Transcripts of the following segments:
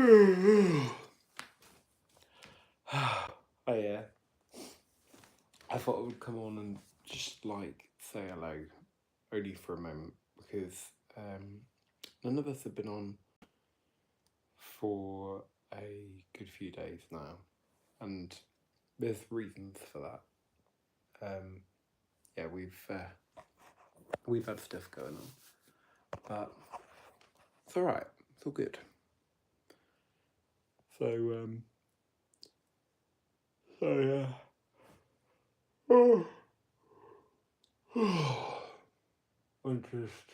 Oh yeah, I thought I would come on and just like say hello, only for a moment, because none of us have been on for a good few days now, and there's reasons for that. Yeah, we've had stuff going on, but it's all right. It's all good. So yeah. I'm just,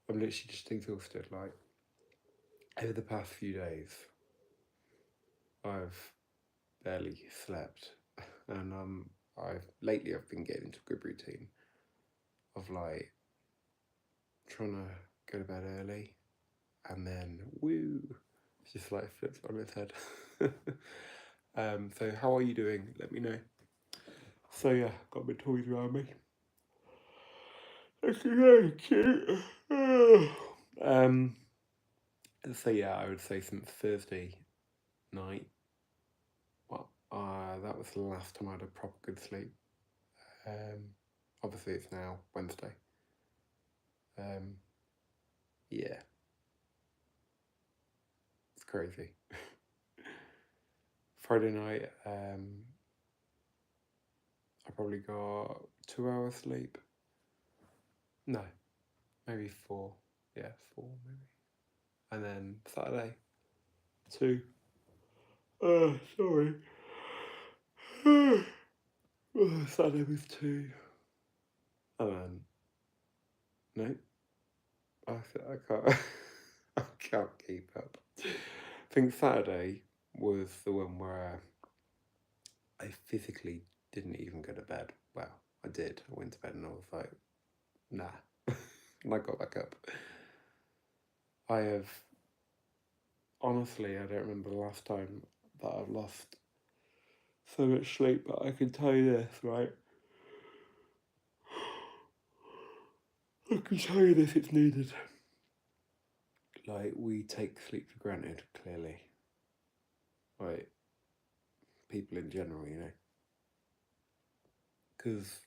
I'm literally just exhausted. Like, over the past few days, I've barely slept, and I've been getting into a good routine of like trying to go to bed early, and then woo, it's just like flips on its head. So how are you doing? Let me know. So yeah, got my toys around me. It's very cute. So yeah, I would say since Thursday night. Well, that was the last time I had a proper good sleep. Obviously it's now Wednesday. Yeah, it's crazy. Friday night, I probably got 2 hours sleep. No, maybe 4. Yeah, 4 maybe. And then Saturday, 2. Sorry. Saturday was 2. And then, no, I can't, I can't keep up. I think Saturday was the one where I physically didn't even go to bed. Well, I did. I went to bed and I was like, nah. And I got back up. I have, honestly, I don't remember the last time that I've lost so much sleep, but I can tell you this, right? I can tell you this, it's needed. Like, we take sleep for granted, clearly. Like, people in general, you know? Because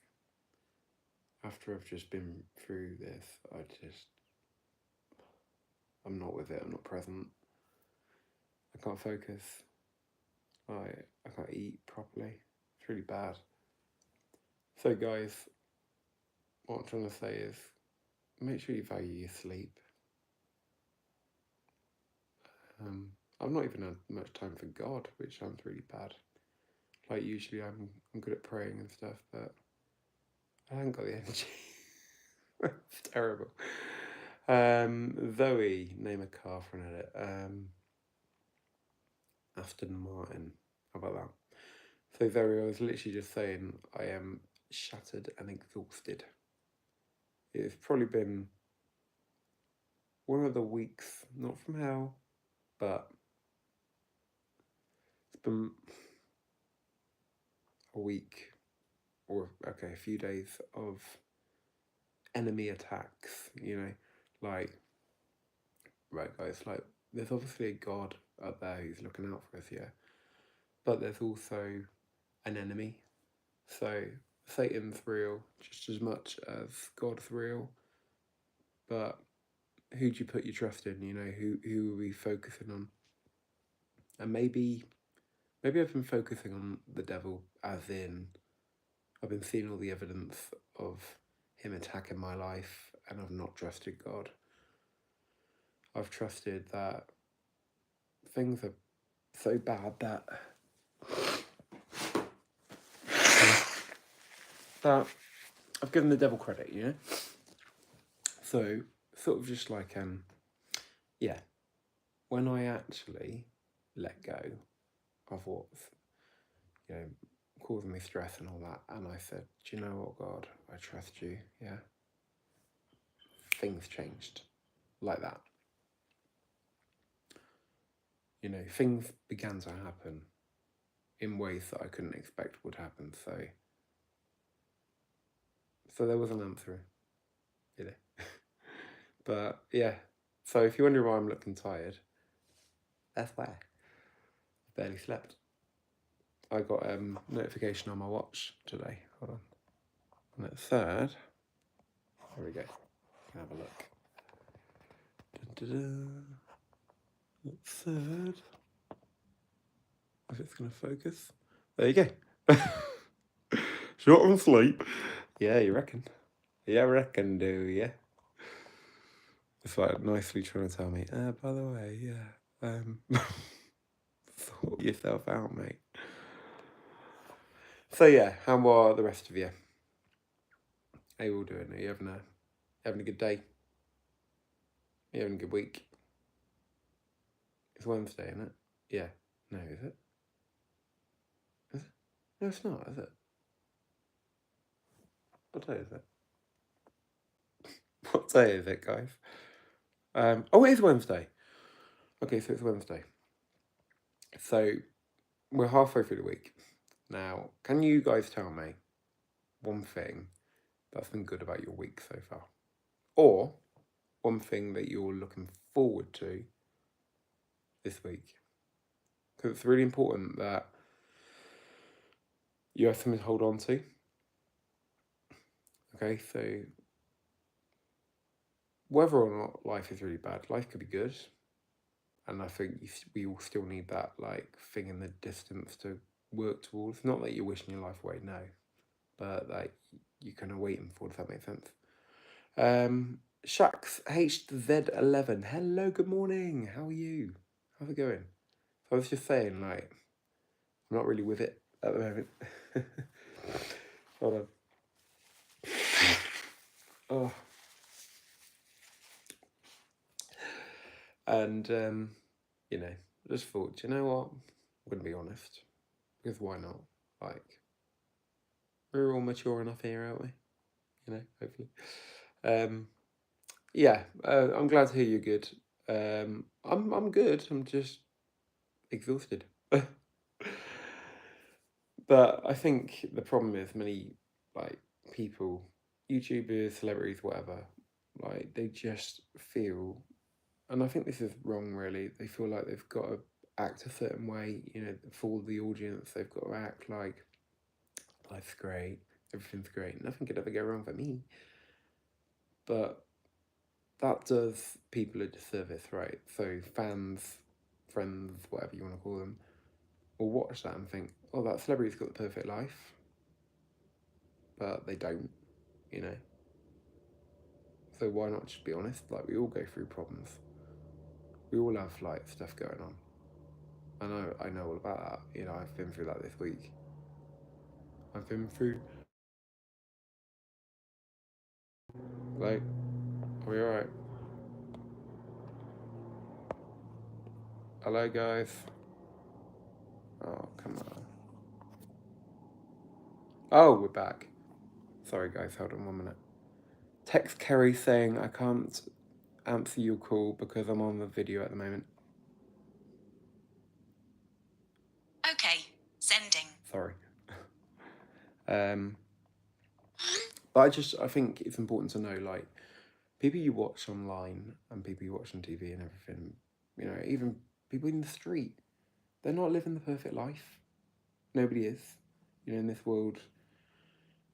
after I've just been through this, I'm not with it, I'm not present. I can't focus. I can't eat properly. It's really bad. So, guys, what I'm trying to say is make sure you value your sleep. I've not even had much time for God, which sounds really bad. Like, usually I'm good at praying and stuff, but I haven't got the energy. It's terrible. Zoe, name a car for an edit. Aston Martin. How about that? So, Zoe, I was literally just saying I am shattered and exhausted. It's probably been one of the weeks, not from hell, but it's been a week, or okay, a few days of enemy attacks, you know, like, right, guys, like, there's obviously a God out there who's looking out for us, yeah, but there's also an enemy. So Satan's real just as much as God's real, but who do you put your trust in? You know, who are we focusing on? And maybe I've been focusing on the devil, as in I've been seeing all the evidence of him attacking my life, and I've not trusted God. I've trusted that things are so bad that I've given the devil credit, you know? So, sort of just like, yeah, when I actually let go of what's, you know, causing me stress and all that, and I said, do you know what, God, I trust you, yeah? Things changed like that. You know, things began to happen in ways that I couldn't expect would happen, so there was an answer, you know? But yeah, So if you're wondering why I'm looking tired, that's why. I barely slept. I got notification on my watch today. Hold on. And at 3rd, there we go. Can have a look. At 3rd. If it's going to focus. There you go. Short on sleep. Yeah, you reckon? Yeah, reckon, do you? It's like nicely trying to tell me, by the way, yeah, sort yourself out, mate. So yeah, how are the rest of you? How you all doing? Are you having a good day? Are you having a good week? It's Wednesday, isn't it? Yeah. No, is it? Is it? No, it's not, is it? What day is it? What day is it, guys? Oh, it is Wednesday. Okay, so it's Wednesday. So we're halfway through the week. Now, can you guys tell me one thing that's been good about your week so far? Or one thing that you're looking forward to this week? Because it's really important that you have something to hold on to. Okay, so whether or not life is really bad, life could be good. And I think we all still need that like thing in the distance to work towards. Not that you're wishing your life away, no, but like you're kind of waiting for. Does that make sense? Shax HZ11. Hello, good morning. How are you? How's it going? So I was just saying, like, I'm not really with it at the moment. Hold on. Oh. And you know, I just thought, you know what? I'm gonna be honest. Because why not? Like, we're all mature enough here, aren't we? You know, hopefully. Yeah, I'm glad to hear you're good. I'm good. I'm just exhausted. But I think the problem is many like people, YouTubers, celebrities, whatever, like they just feel, and I think this is wrong. Really, they feel like they've got to act a certain way. You know, for the audience, they've got to act like life's great, everything's great, nothing could ever go wrong for me. But that does people a disservice, right? So fans, friends, whatever you want to call them, will watch that and think, oh, that celebrity's got the perfect life. But they don't, you know. So why not just be honest? Like, we all go through problems. We all have like stuff going on. I know all about that. You know, I've been through that this week. I've been through like, are we alright? Hello guys. Oh, come on. Oh, we're back. Sorry guys, hold on 1 minute. Text Kerry saying I can't answer your call because I'm on the video at the moment. Okay, sending. Sorry. But I think it's important to know, like, people you watch online and people you watch on TV and everything, you know, even people in the street, they're not living the perfect life. Nobody is. You know, in this world,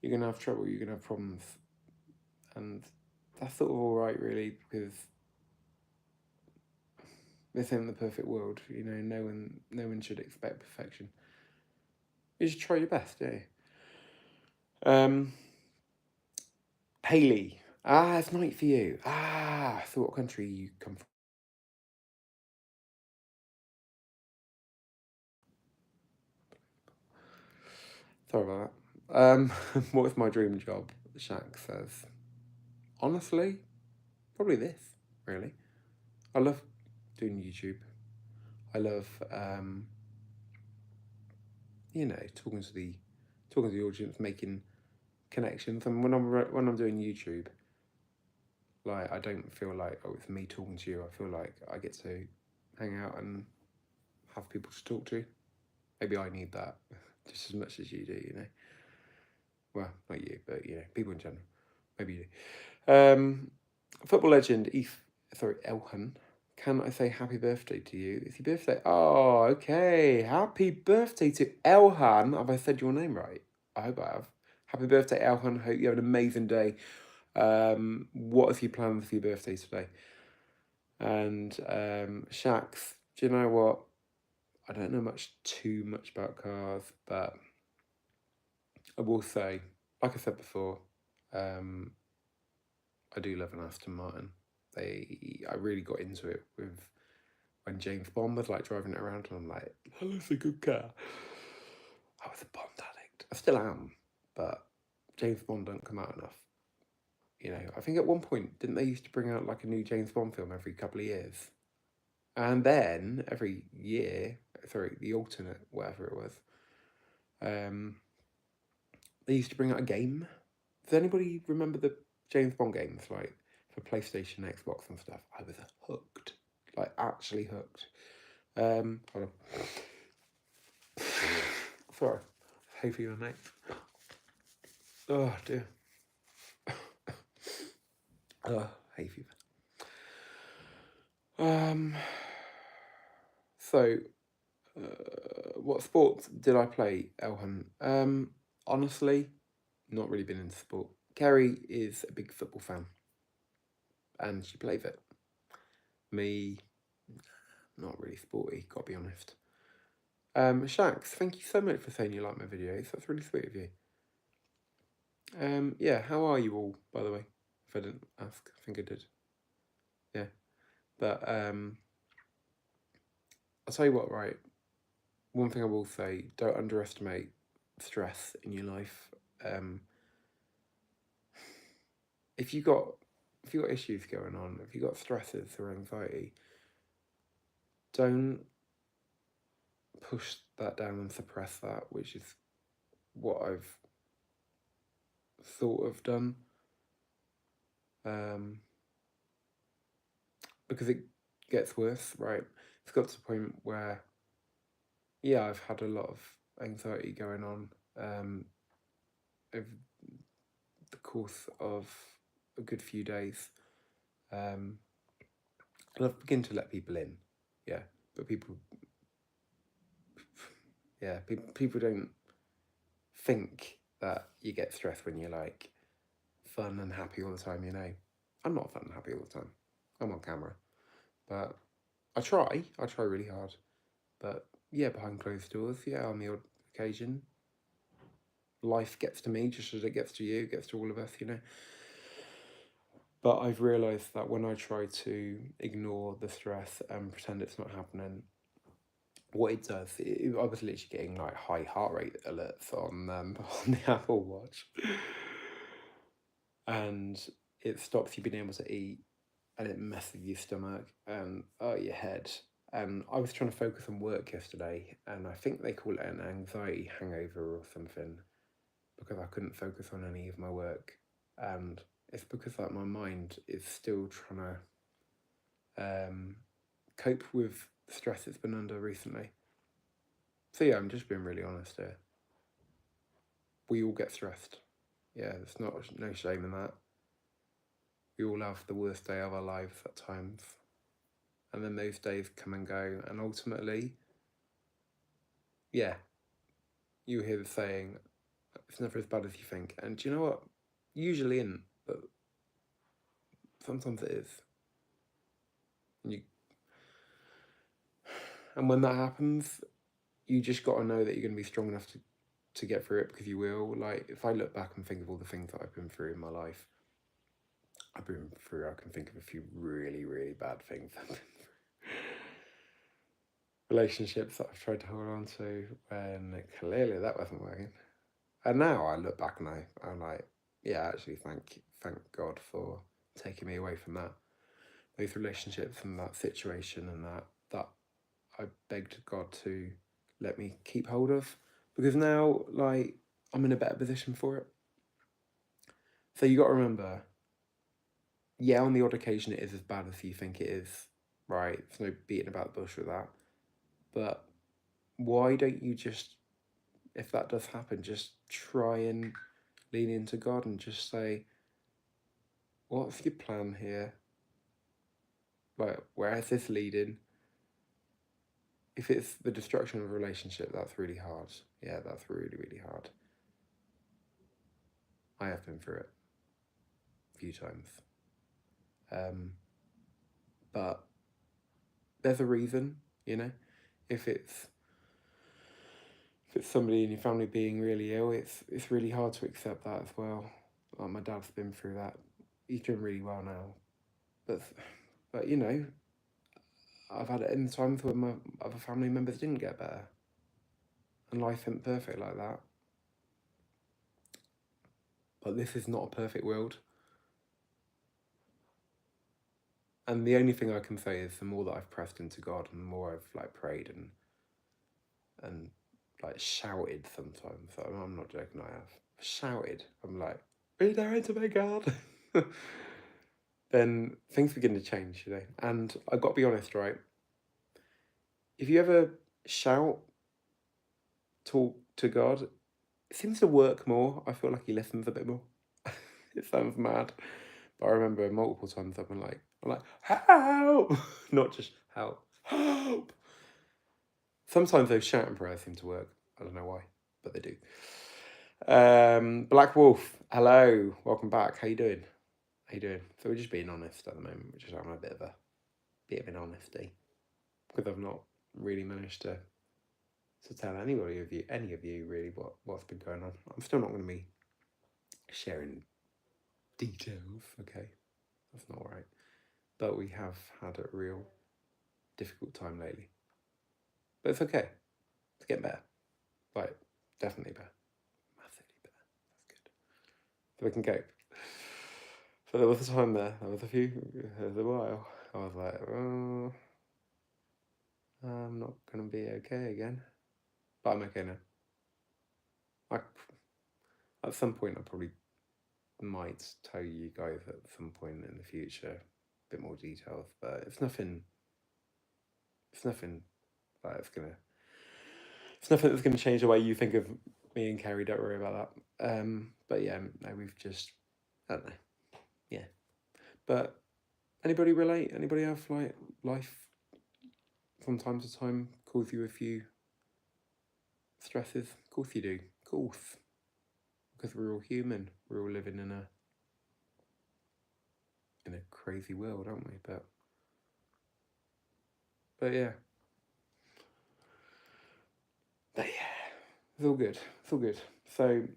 you're going to have trouble, you're going to have problems. And that's sort of alright, really, because this isn't the perfect world. You know, no one should expect perfection. You should try your best, yeah. Haley. It's night for you. So what country you come from? Sorry about that. What is my dream job? Shaq says. Honestly, probably this, really. I love doing YouTube. I love, you know, talking to the audience, making connections. And when I'm doing YouTube, like, I don't feel like, oh, it's me talking to you. I feel like I get to hang out and have people to talk to. Maybe I need that just as much as you do, you know. Well, not you, but you know, people in general. Maybe you do. Football legend sorry, Elhan. Can I say happy birthday to you? It's your birthday. Oh, okay. Happy birthday to Elhan. Have I said your name right? I hope I have. Happy birthday, Elhan. Hope you have an amazing day. What are your plans for your birthday today? And Shax, do you know what? I don't know too much about cars, but I will say, like I said before, I do love an Aston Martin. I really got into it with when James Bond was like driving it around, and I'm like, oh, that's a good car. I was a Bond addict. I still am, but James Bond don't come out enough. You know, I think at one point, didn't they used to bring out like a new James Bond film every couple of years? And then every year, sorry, the alternate, whatever it was, they used to bring out a game. Does anybody remember the James Bond games, like for PlayStation, Xbox, and stuff? I was hooked, like actually hooked. Hold on. Sorry, hay fever, mate. Oh dear. Hay fever. So, what sports did I play, Elhan? Honestly, not really been into sport. Kerry is a big football fan, and she plays it. Me, not really sporty, gotta be honest. Shax, thank you so much for saying you like my videos. That's really sweet of you. Yeah, how are you all, by the way? If I didn't ask, I think I did. Yeah, but I'll tell you what, right? One thing I will say: don't underestimate stress in your life. If you got issues going on, if you got stresses or anxiety, don't push that down and suppress that, which is what I've sort of done. Because it gets worse, right? It's got to the point where, yeah, I've had a lot of anxiety going on over the course of a good few days. And I've begun to let people in, yeah, but people don't think that you get stressed when you're like fun and happy all the time, you know. I'm not fun and happy all the time. I'm on camera. But I try really hard. But yeah, behind closed doors, yeah, on the odd occasion. Life gets to me just as it gets to you, it gets to all of us, you know. But I've realised that when I try to ignore the stress and pretend it's not happening, what it does, I was literally getting like high heart rate alerts on on the Apple Watch, and it stops you being able to eat, and it messes with your stomach and your head. And I was trying to focus on work yesterday, and I think they call it an anxiety hangover or something, because I couldn't focus on any of my work, and it's because like my mind is still trying to cope with the stress it's been under recently. So yeah, I'm just being really honest here. We all get stressed. Yeah, there's no shame in that. We all have the worst day of our lives at times. And then those days come and go, and ultimately, yeah, you hear the saying, it's never as bad as you think. And do you know what? Usually isn't, but sometimes it is. And when that happens, you just got to know that you're going to be strong enough to get through it, because you will. Like, if I look back and think of all the things that I've been through in my life, I can think of a few really, really bad things I've been through. Relationships that I've tried to hold on to when clearly that wasn't working. And now I look back and I'm like, yeah, actually, thank God for taking me away from those relationships and that situation, and that I begged God to let me keep hold of, because now, like, I'm in a better position for it. So you got to remember, yeah, on the odd occasion it is as bad as you think it is, right? There's no beating about the bush with that. But why don't you just, if that does happen, just try and lean into God and just say, what's your plan here? Like, where is this leading? If it's the destruction of a relationship, that's really hard. Yeah, that's really, really hard. I have been through it a few times. But there's a reason, you know. If it's somebody in your family being really ill, it's really hard to accept that as well. Like, my dad's been through that. He's doing really well now, but you know, I've had it in times when my other family members didn't get better, and life isn't perfect like that. But this is not a perfect world. And the only thing I can say is the more that I've pressed into God and the more I've like prayed and like shouted sometimes. I'm not joking, I have shouted. I'm like, be there to me, God. Then things begin to change, you know. And I've got to be honest, right? If you ever shout, talk to God, it seems to work more. I feel like he listens a bit more. It sounds mad. But I remember multiple times I've been like, help! Not just help. Help! Sometimes those shouting prayers seem to work. I don't know why, but they do. Black Wolf, hello, welcome back. How you doing? How you doing? So we're just being honest at the moment. We're just having a bit of an honesty, because I've not really managed to tell any of you really what's been going on. I'm still not going to be sharing details. Okay, that's not right. But we have had a real difficult time lately. But it's okay. It's getting better. Like, definitely better. Massively better. That's good. So we can cope. So there was a time there was a while. I was like, oh, I'm not going to be okay again. But I'm okay now. At some point, I probably might tell you guys at some point in the future a bit more details, but it's nothing like it's nothing that's gonna change the way you think of me and Kerry. Don't worry about that. But yeah, no, we've just, I don't know. Yeah, but anybody relate? Anybody have like life from time to time cause you a few stresses? Of course you do. Of course, because we're all human. We're all living in a crazy world, aren't we? But yeah. But yeah, it's all good. It's all good. So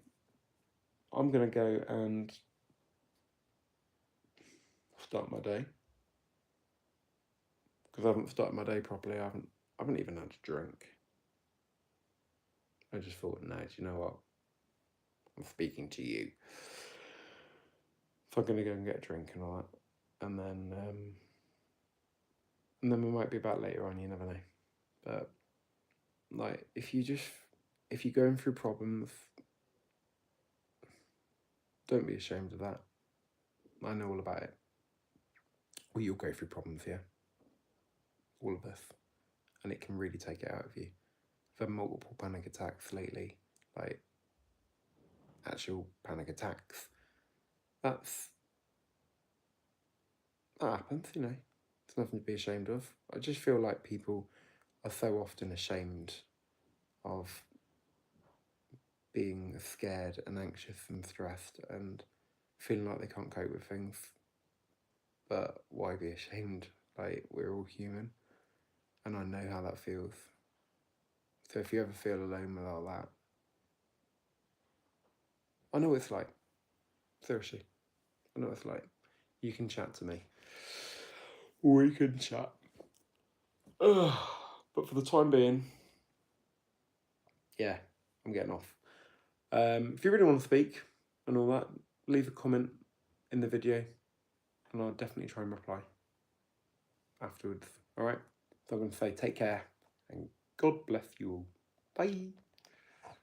I'm gonna go and start my day, because I haven't started my day properly. I haven't even had a drink. I just thought, no, do you know what? I'm speaking to you. So I'm gonna go and get a drink and all that, and then we might be back later on. You never know. But like, if you're going through problems, don't be ashamed of that. I know all about it. We all go through problems, yeah. All of us, and it can really take it out of you. I've had multiple panic attacks lately, like actual panic attacks. That happens, you know. It's nothing to be ashamed of. I just feel like people are so often ashamed of being scared and anxious and stressed and feeling like they can't cope with things. But why be ashamed? Like, we're all human, and I know how that feels. So if you ever feel alone with all that, I know what it's like. Seriously, I know what it's like. You can chat to me. We can chat. Ugh. But for the time being, yeah, I'm getting off. If you really want to speak and all that, leave a comment in the video, and I'll definitely try and reply afterwards. All right. So I'm going to say take care and God bless you all. Bye.